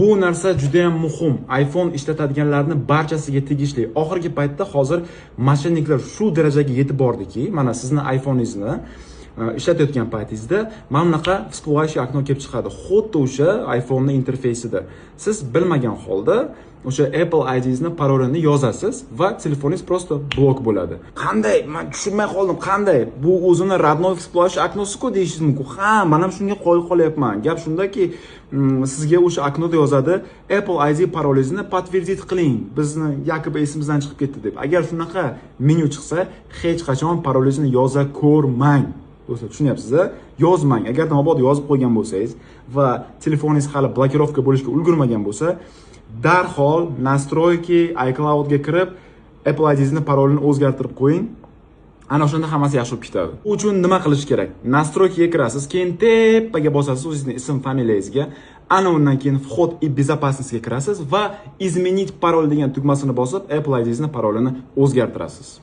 Bu narsa juda ham muhim. iPhone ishlatadiganlarning barchasiga tegishli. Oxirgi paytda hozir mashinaliklar shu darajaga yetib bordiki, mana sizning iPhone'ingizni ishlatayotgan paytingizda mana bunaqa всплывающий okno kelib chiqadi. Xuddi o'sha iPhone'ning interfeysida. Siz bilmagan holda o'sha Apple ID'ingizni parolini yozasiz va telefoningiz просто blok bo'ladi. Qanday? Men tushunmay qoldim. Qanday? Bu o'zini родной всплывающий oknosi-ku deyishingiz mumkin. Ha, men ham shunga qoyil qolyapman. Gap shundaki, sizga o'sha oknoda yozadi, Apple ID parolingizni подтвердить qiling. Bizni yakobi esimizdan chiqib ketdi deb. Agar shunaqa menyu chiqsa, hech qachon parolingizni yoza ko'rmang. Do'stlar, tushunyapsiz-a? Yozmang. Agar mabodo yozib qo'ygan bo'lsangiz va telefoningiz hali blokirovka bo'lishga ulgurmagan bo'lsa, darhol nastroyki iCloudga kirib, Apple ID'ingizni parolini o'zgartirib qo'ying. Ana o'shanda hammasi yaxshi bo'lib ketadi. U uchun nima qilish kerak? Настройкаga kirasiz, keyin tepaga bosasiz o'zingizning ism, familiyangizga. Ana undan keyin вход и безопасностьga kirasiz va изменить parol degan tugmasini bosib, Apple ID'ingizni parolini o'zgartirasiz.